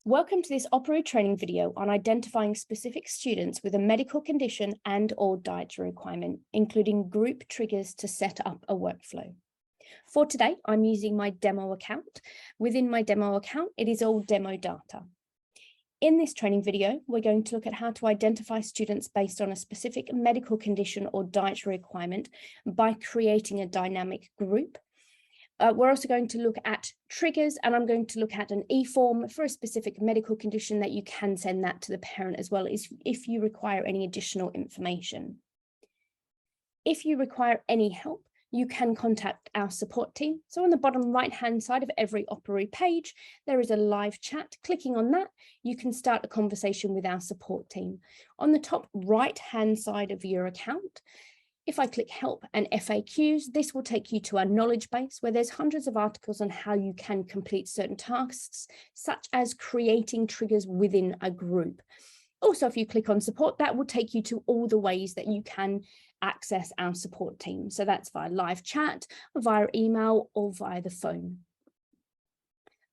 Welcome to this opera training video on identifying specific students with a medical condition and/or dietary requirement, including group triggers to set up a workflow. For today, I'm using my demo account. Within my demo account, it is all demo data. In this training video, we're going to look at how to identify students based on a specific medical condition or dietary requirement by creating a dynamic group. We're also going to look at triggers, and I'm going to look at an e-form for a specific medical condition that you can send that to the parent as well if you require any additional information. If you require any help, you can contact our support team. So on the bottom right-hand side of every Opera page, there is a live chat. Clicking on that, you can start a conversation with our support team. On the top right-hand side of your account, if I click help and FAQs, this will take you to our knowledge base where there's hundreds of articles on how you can complete certain tasks, such as creating triggers within a group. Also, if you click on support, that will take you to all the ways that you can access our support team. So that's via live chat, via email, or via the phone.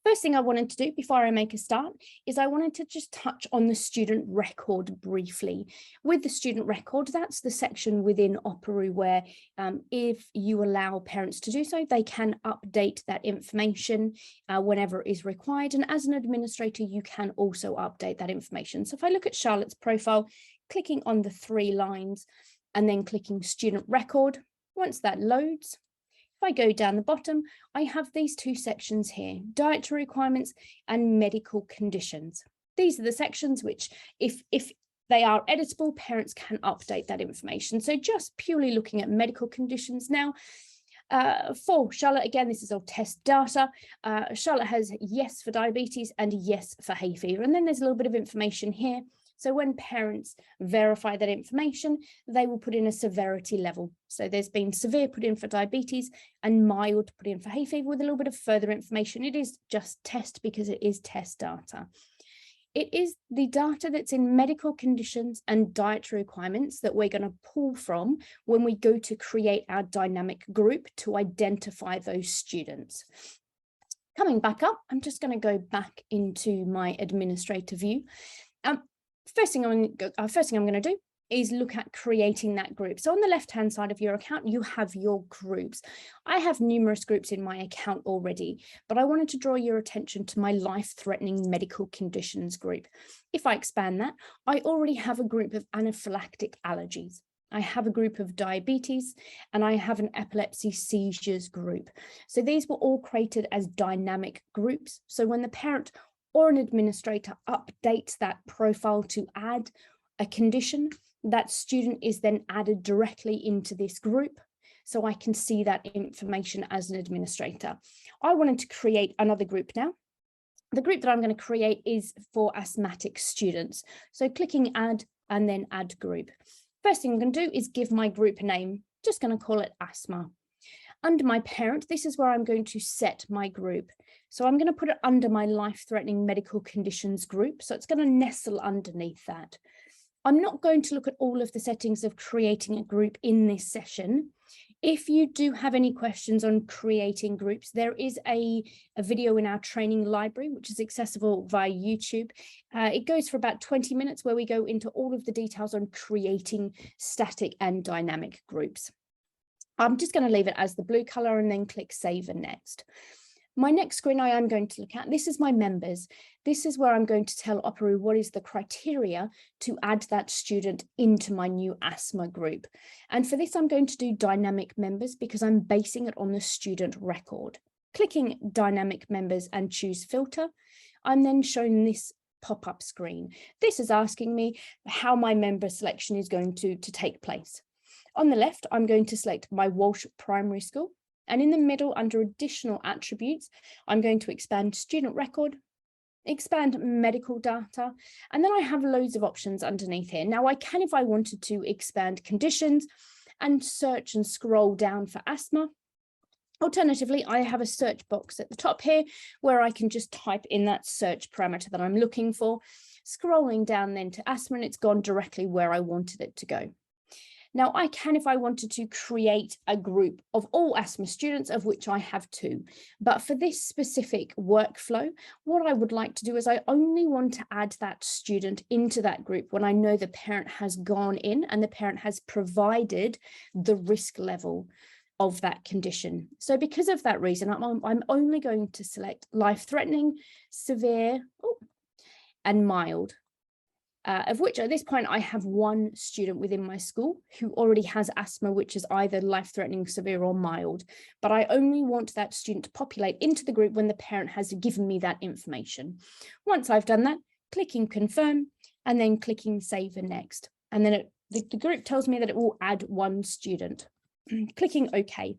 First thing I wanted to do before I make a start is I wanted to just touch on the student record briefly. With the student record, that's the section within Opera where if you allow parents to do so, they can update that information whenever it is required. And as an administrator, you can also update that information. So if I look at Charlotte's profile, clicking on the 3 lines and then clicking student record, once that loads, if I go down the bottom, I have these 2 sections here, dietary requirements and medical conditions. These are the sections which, if they are editable, parents can update that information. So just purely looking at medical conditions now, for Charlotte, again, this is all test data. Charlotte has yes for diabetes and yes for hay fever. And then there's a little bit of information here. So when parents verify that information, they will put in a severity level. So there's been severe put in for diabetes and mild put in for hay fever with a little bit of further information. It is just test because it is test data. It is the data that's in medical conditions and dietary requirements that we're going to pull from when we go to create our dynamic group to identify those students. Coming back up, I'm just going to go back into my administrator view. First thing I'm going to do is look at creating that group. So on the left-hand side of your account, you have your groups. I have numerous groups in my account already, but I wanted to draw your attention to my life-threatening medical conditions group. If I expand that, I already have a group of anaphylactic allergies. I have a group of diabetes, and I have an epilepsy seizures group. So these were all created as dynamic groups. So when the parent or an administrator updates that profile to add a condition, that student is then added directly into this group. So I can see that information as an administrator. I wanted to create another group now. The group that I'm going to create is for asthmatic students. So clicking add and then add group. First thing I'm going to do is give my group a name. Just going to call it asthma. Under my parent, this is where I'm going to set my group. So I'm going to put it under my life-threatening medical conditions group. So it's going to nestle underneath that. I'm not going to look at all of the settings of creating a group in this session. If you do have any questions on creating groups, there is a video in our training library, which is accessible via YouTube. It goes for about 20 minutes where we go into all of the details on creating static and dynamic groups. I'm just going to leave it as the blue color and then click save and next. My next screen I am going to look at, this is my members. This is where I'm going to tell Opera what is the criteria to add that student into my new asthma group. And for this, I'm going to do dynamic members because I'm basing it on the student record. Clicking dynamic members and choose filter, I'm then shown this pop-up screen. This is asking me how my member selection is going to take place. On the left, I'm going to select my Walsh Primary School, and in the middle, under additional attributes, I'm going to expand student record, expand medical data, and then I have loads of options underneath here. Now I can, if I wanted to, expand conditions and search and scroll down for asthma. Alternatively, I have a search box at the top here where I can just type in that search parameter that I'm looking for, scrolling down then to asthma, and it's gone directly where I wanted it to go. Now, I can, if I wanted to, create a group of all asthma students, of which I have 2. But for this specific workflow, what I would like to do is I only want to add that student into that group when I know the parent has gone in and the parent has provided the risk level of that condition. So because of that reason, I'm only going to select life-threatening, severe, and mild. Of which at this point I have 1 student within my school who already has asthma, which is either life-threatening, severe or mild. But I only want that student to populate into the group when the parent has given me that information. Once I've done that, clicking confirm and then clicking save and next. And then the group tells me that it will add 1 student. Clicking OK.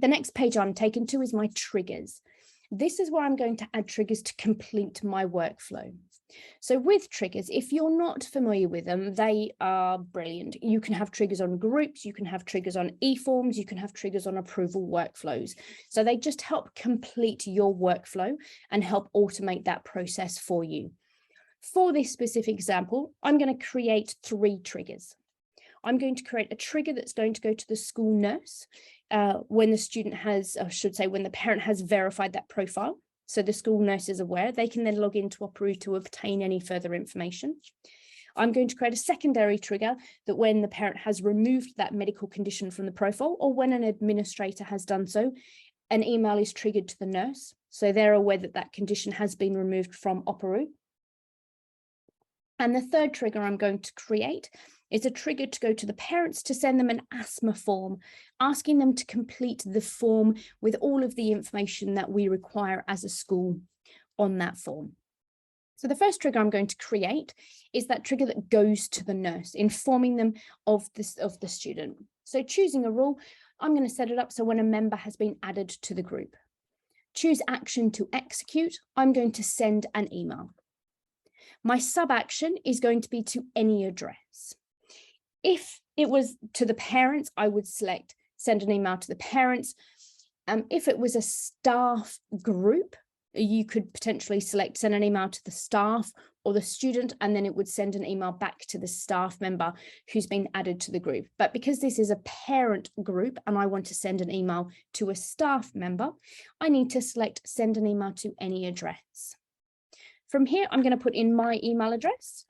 The next page I'm taken to is my triggers. This is where I'm going to add triggers to complete my workflow. So with triggers, if you're not familiar with them, they are brilliant. You can have triggers on groups, you can have triggers on e-forms, you can have triggers on approval workflows. So they just help complete your workflow and help automate that process for you. For this specific example, I'm going to create 3 triggers. I'm going to create a trigger that's going to go to the school nurse when the student has, I should say, when the parent has verified that profile. So the school nurse is aware, they can then log into Operoo to obtain any further information. I'm going to create a secondary trigger that when the parent has removed that medical condition from the profile, or when an administrator has done so, an email is triggered to the nurse. So they're aware that that condition has been removed from Operoo. And the third trigger I'm going to create is a trigger to go to the parents to send them an asthma form, asking them to complete the form with all of the information that we require as a school on that form. So the first trigger I'm going to create is that trigger that goes to the nurse, informing them of the student. So choosing a rule, I'm going to set it up so when a member has been added to the group. Choose action to execute, I'm going to send an email. My sub-action is going to be to any address. If it was to the parents, I would select send an email to the parents. If it was a staff group, you could potentially select send an email to the staff or the student, and then it would send an email back to the staff member who's been added to the group. But because this is a parent group and I want to send an email to a staff member, I need to select send an email to any address. From here, I'm going to put in my email address.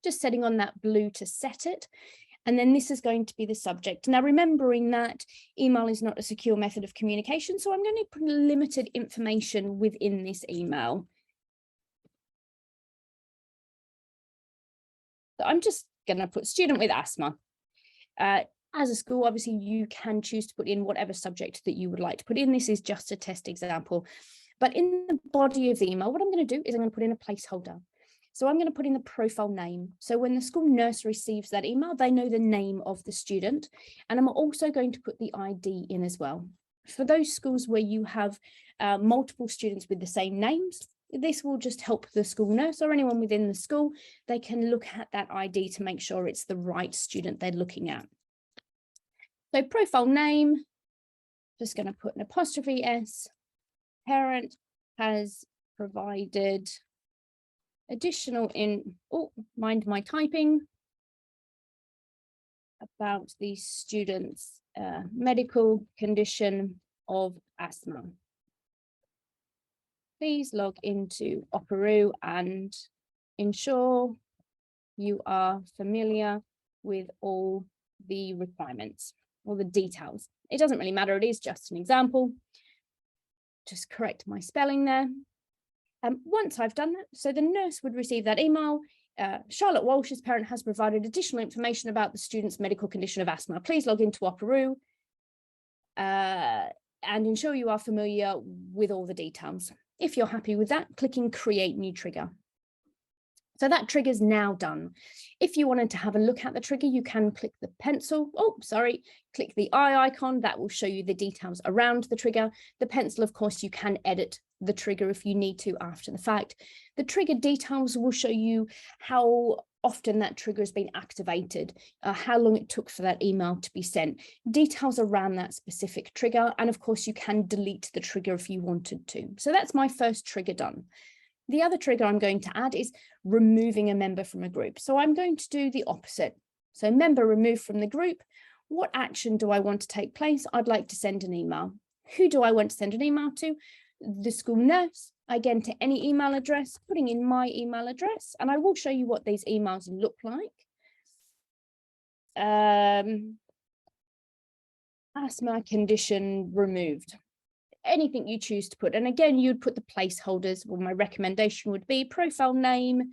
Just setting on that blue to set it. And then this is going to be the subject. Now, remembering that email is not a secure method of communication, so I'm going to put limited information within this email. So I'm just going to put student with asthma. As a school, obviously, you can choose to put in whatever subject that you would like to put in. This is just a test example. But in the body of the email, what I'm going to do is I'm going to put in a placeholder. So I'm going to put in the profile name. So when the school nurse receives that email, they know the name of the student. And I'm also going to put the ID in as well. For those schools where you have multiple students with the same names, this will just help the school nurse or anyone within the school. They can look at that ID to make sure it's the right student they're looking at. So profile name, just going to put an apostrophe S. Parent has provided additional mind my typing, about the student's medical condition of asthma. Please log into Operoo and ensure you are familiar with all the requirements, all the details. It doesn't really matter, it is just an example. Just correct my spelling there. Once I've done that, so the nurse would receive that email. Charlotte Walsh's parent has provided additional information about the student's medical condition of asthma. Please log into Operoo and ensure you are familiar with all the details. If you're happy with that, clicking create new trigger. So that trigger is now done. If you wanted to have a look at the trigger, you can click the pencil. Click the eye icon. That will show you the details around the trigger. The pencil, of course, you can edit the trigger if you need to after the fact. The trigger details will show you how often that trigger has been activated, how long it took for that email to be sent, details around that specific trigger. And of course, you can delete the trigger if you wanted to. So that's my first trigger done. The other trigger I'm going to add is removing a member from a group. So I'm going to do the opposite. So member removed from the group. What action do I want to take place? I'd like to send an email. Who do I want to send an email to? The school nurse, again, to any email address, putting in my email address, and I will show you what these emails look like. Asthma condition removed. Anything you choose to put. And again, you'd put the placeholders. Well, my recommendation would be profile name,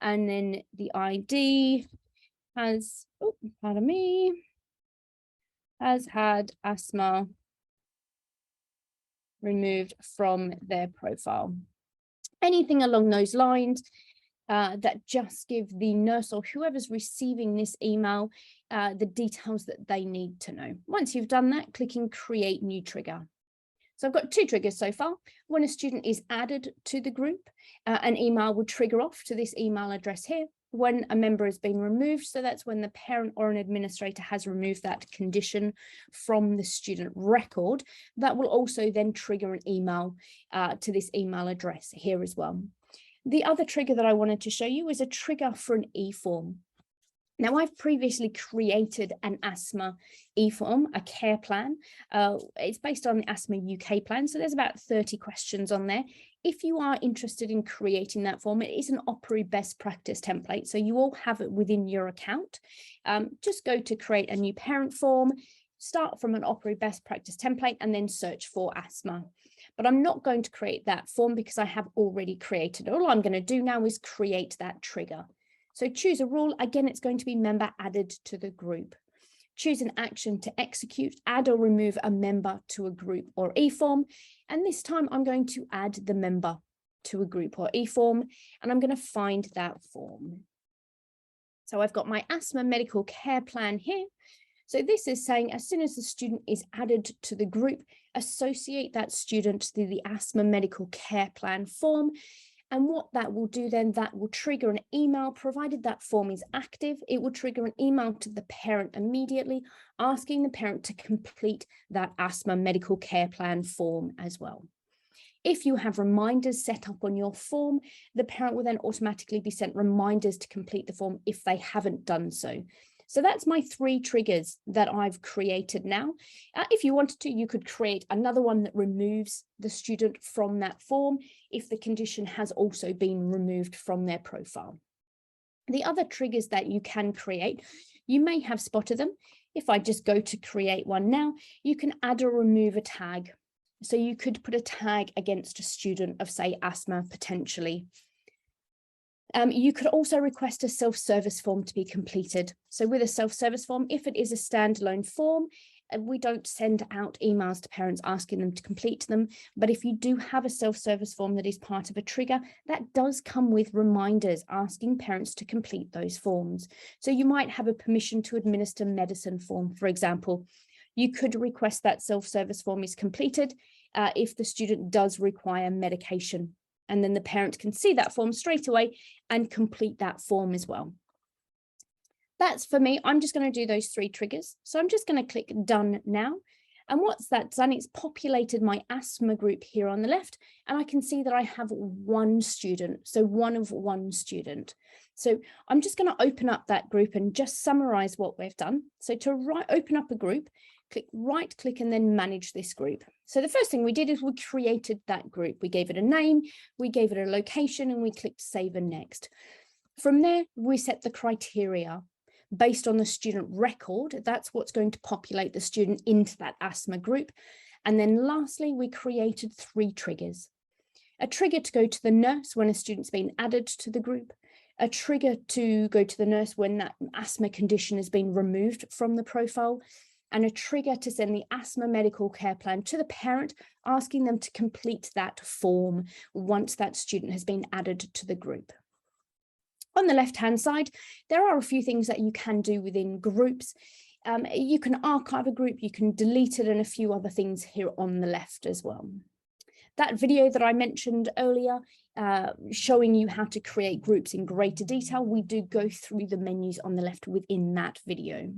and then the ID has, oh, pardon me, has had asthma removed from their profile. Anything along those lines that just give the nurse or whoever's receiving this email the details that they need to know. Once you've done that, clicking create new trigger. So I've got two triggers so far. When a student is added to the group, an email will trigger off to this email address here. When a member has been removed, so that's when the parent or an administrator has removed that condition from the student record, that will also then trigger an email to this email address here as well. The other trigger that I wanted to show you is a trigger for an e-form. Now, I've previously created an asthma e-form, a care plan. It's based on the Asthma UK plan, so there's about 30 questions on there. If you are interested in creating that form, it is an OPERI best practice template, so you all have it within your account. Just go to create a new parent form, start from an OPERI best practice template, and then search for asthma. But I'm not going to create that form because I have already created it. All I'm going to do now is create that trigger. So choose a rule. Again, it's going to be member added to the group. Choose an action to execute, add or remove a member to a group or e-form. And this time I'm going to add the member to a group or e-form, and I'm going to find that form. So I've got my asthma medical care plan here. So this is saying as soon as the student is added to the group, associate that student to the asthma medical care plan form. And what that will do then, that will trigger an email, provided that form is active. It will trigger an email to the parent immediately, asking the parent to complete that asthma medical care plan form as well. If you have reminders set up on your form, the parent will then automatically be sent reminders to complete the form if they haven't done so. So that's my 3 triggers that I've created now. If you wanted to, you could create another one that removes the student from that form if the condition has also been removed from their profile. The other triggers that you can create, you may have spotted them. If I just go to create one now, you can add or remove a tag. So you could put a tag against a student of, say, asthma potentially. You could also request a self-service form to be completed. So with a self-service form, if it is a standalone form, we don't send out emails to parents asking them to complete them. But if you do have a self-service form that is part of a trigger, that does come with reminders asking parents to complete those forms. So you might have a permission to administer medicine form, for example. You could request that self-service form is completed if the student does require medication. And then the parent can see that form straight away and complete that form as well. That's for me. I'm just going to do those 3 triggers. So I'm just going to click done now. And what's that done? It's populated my asthma group here on the left. And I can see that I have 1 student. So 1 of 1 student. So I'm just going to open up that group and just summarize what we've done. So to open up a group, right click and then manage this group. So the first thing we did is we created that group. We gave it a name, we gave it a location, and we clicked save and next. From there, we set the criteria based on the student record. That's what's going to populate the student into that asthma group. And then lastly, we created 3 triggers. A trigger to go to the nurse when a student's been added to the group, a trigger to go to the nurse when that asthma condition has been removed from the profile, and a trigger to send the asthma medical care plan to the parent, asking them to complete that form once that student has been added to the group. On the left-hand side, there are a few things that you can do within groups. You can archive a group, you can delete it, and a few other things here on the left as well. That video that I mentioned earlier, showing you how to create groups in greater detail, we do go through the menus on the left within that video.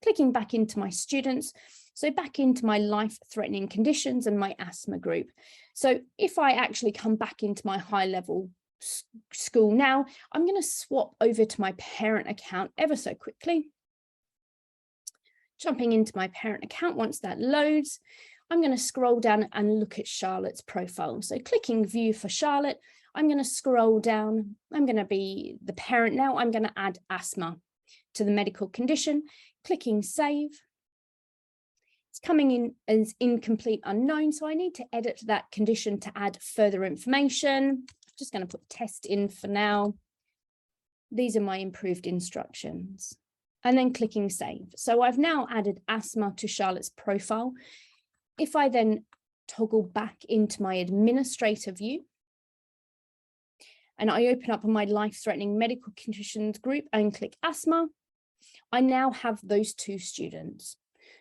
Clicking back into my students, So back into my life-threatening conditions and my asthma group. So if I actually come back into my high-level school now, I'm going to swap over to my parent account ever so quickly. Jumping into my parent account, once that loads, I'm going to scroll down and look at Charlotte's profile. So clicking view for Charlotte, I'm going to scroll down. I'm going to be the parent now. I'm going to add asthma to the medical condition, clicking save. It's coming in as incomplete unknown, so I need to edit that condition to add further information. I'm just going to put test in for now. These are my improved instructions. And then clicking save. So I've now added asthma to Charlotte's profile. If I then toggle back into my administrator view, and I open up my life-threatening medical conditions group and click asthma, I now have those two students.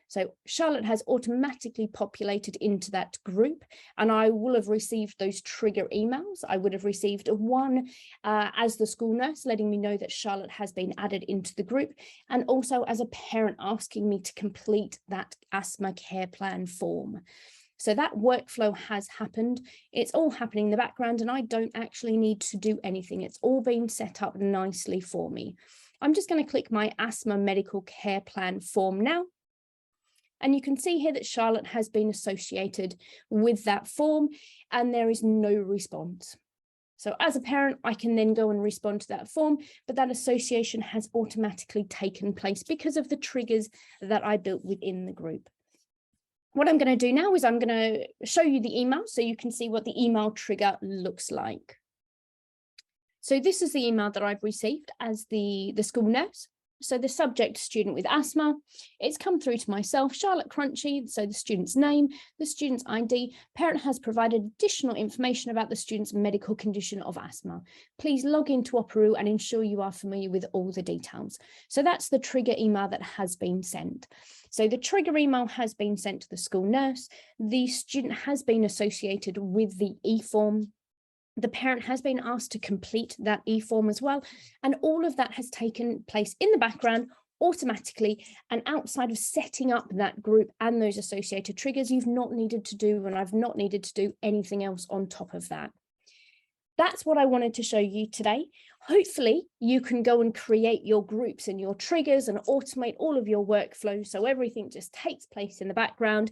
So Charlotte has automatically populated into that group, and I will have received those trigger emails. I would have received one as the school nurse letting me know that Charlotte has been added into the group, and also as a parent asking me to complete that asthma care plan form. So that workflow has happened. It's all happening in the background, and I don't actually need to do anything. It's all been set up nicely for me. I'm just going to click my asthma medical care plan form now. And you can see here that Charlotte has been associated with that form, and there is no response. So as a parent, I can then go and respond to that form, but that association has automatically taken place because of the triggers that I built within the group. What I'm going to do now is I'm going to show you the email so you can see what the email trigger looks like. So this is the email that I've received as the school nurse. So the subject, student with asthma, it's come through to myself, Charlotte Crunchy, so the student's name, the student's ID, parent has provided additional information about the student's medical condition of asthma. Please log into Operoo and ensure you are familiar with all the details. So that's the trigger email that has been sent. So the trigger email has been sent to the school nurse. The student has been associated with the e-form. The parent has been asked to complete that e-form as well, and all of that has taken place in the background automatically, and outside of setting up that group and those associated triggers, you've not needed to do, and I've not needed to do anything else on top of that. That's what I wanted to show you today. Hopefully you can go and create your groups and your triggers and automate all of your workflows so everything just takes place in the background.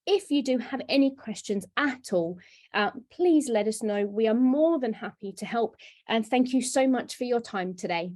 If you do have any questions at all, please let us know. We are more than happy to help. And thank you so much for your time today.